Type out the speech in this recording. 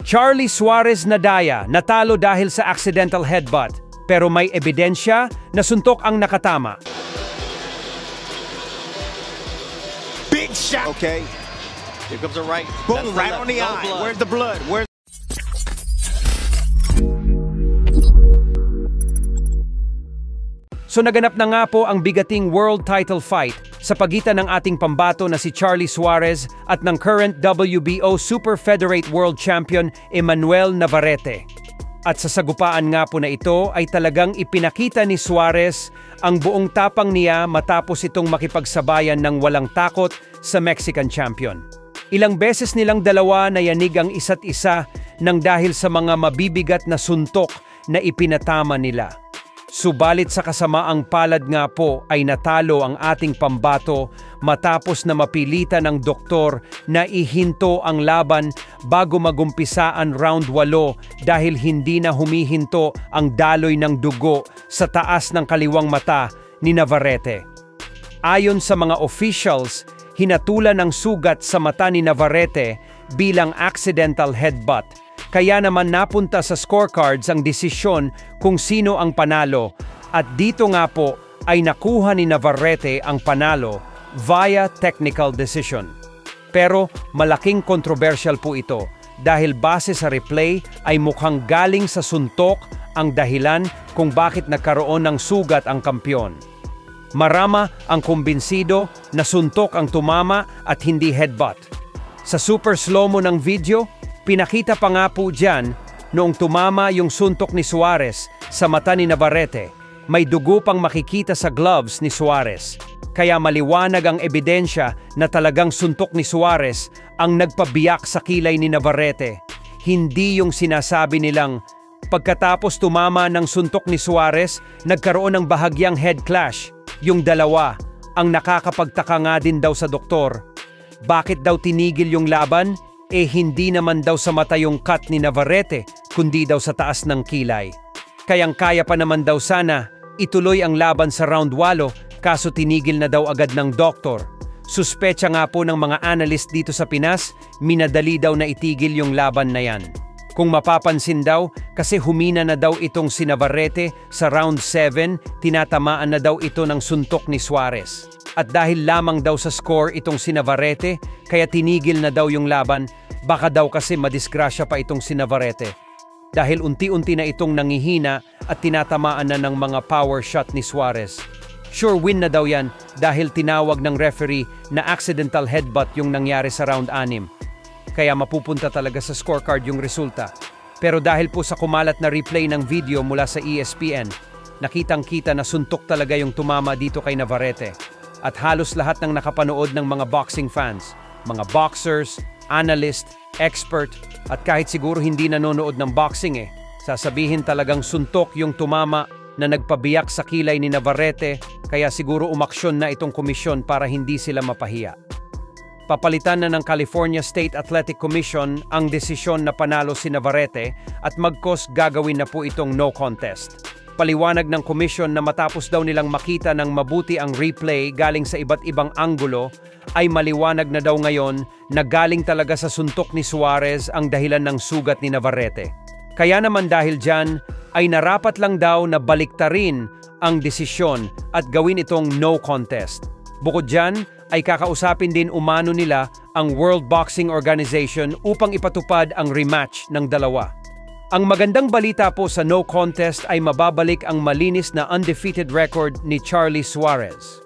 Charlie Suarez nadaya, natalo dahil sa accidental headbutt, pero may ebidensya na suntok ang nakatama. Big shot. Okay. Here comes a right. Boom, right on the eye. Blood. Where's the blood? Where's So naganap na nga po ang bigating world title fight sa pagitan ng ating pambato na si Charlie Suarez at ng current WBO Super Featherweight World Champion Emmanuel Navarrete. At sa sagupaan nga po na ito ay talagang ipinakita ni Suarez ang buong tapang niya matapos itong makipagsabayan ng walang takot sa Mexican champion. Ilang beses nilang dalawa nayanig ang isa't isa nang dahil sa mga mabibigat na suntok na ipinatama nila. Subalit sa kasamaang palad nga po ay natalo ang ating pambato matapos na mapilitan ng doktor na ihinto ang laban bago magumpisa ang round 8 dahil hindi na humihinto ang daloy ng dugo sa taas ng kaliwang mata ni Navarrete. Ayon sa mga officials, hinatulan ng sugat sa mata ni Navarrete bilang accidental headbutt. Kaya naman napunta sa scorecards ang desisyon kung sino ang panalo at dito nga po ay nakuha ni Navarrete ang panalo via technical decision. Pero malaking controversial po ito dahil base sa replay ay mukhang galing sa suntok ang dahilan kung bakit nagkaroon ng sugat ang kampyon. Marama ang kumbinsido na suntok ang tumama at hindi headbutt. Sa super slow-mo ng video, pinakita pa nga po dyan noong tumama yung suntok ni Suarez sa mata ni Navarrete. May dugo pang makikita sa gloves ni Suarez. Kaya maliwanag ang ebidensya na talagang suntok ni Suarez ang nagpabiyak sa kilay ni Navarrete. Hindi yung sinasabi nilang pagkatapos tumama ng suntok ni Suarez, nagkaroon ng bahagyang head clash. Yung dalawa ang nakakapagtaka nga din daw sa doktor. Bakit daw tinigil yung laban? Hindi naman daw sa mata yung cut ni Navarrete, kundi daw sa taas ng kilay. Kayang-kaya pa naman daw sana ituloy ang laban sa round 8 kaso tinigil na daw agad ng doktor. Suspecha nga po ng mga analyst dito sa Pinas, minadali daw na itigil yung laban na yan. Kung mapapansin daw, kasi humina na daw itong si Navarrete sa round 7, tinatamaan na daw ito ng suntok ni Suarez. At dahil lamang daw sa score itong si Navarrete, kaya tinigil na daw yung laban, baka daw kasi madisgrasya pa itong si Navarrete. Dahil unti-unti na itong nangihina at tinatamaan na ng mga power shot ni Suarez. Sure win na daw yan dahil tinawag ng referee na accidental headbutt yung nangyari sa round 6. Kaya mapupunta talaga sa scorecard yung resulta. Pero dahil po sa kumalat na replay ng video mula sa ESPN, nakitang-kita na suntok talaga yung tumama dito kay Navarrete. At halos lahat ng nakapanood ng mga boxing fans, mga boxers, analyst, expert, at kahit siguro hindi nanonood ng boxing sasabihin talagang suntok yung tumama na nagpabiyak sa kilay ni Navarrete, kaya siguro umaksyon na itong komisyon para hindi sila mapahiya. Papalitan na ng California State Athletic Commission ang desisyon na panalo si Navarrete at magkos gagawin na po itong no contest. Paliwanag ng komisyon na matapos daw nilang makita ng mabuti ang replay galing sa iba't ibang anggulo, ay maliwanag na daw ngayon na galing talaga sa suntok ni Suarez ang dahilan ng sugat ni Navarrete. Kaya naman dahil dyan, ay narapat lang daw na baliktarin ang desisyon at gawin itong no contest. Bukod dyan, ay kakausapin din umano nila ang World Boxing Organization upang ipatupad ang rematch ng dalawa. Ang magandang balita po sa no contest ay mababalik ang malinis na undefeated record ni Charlie Suarez.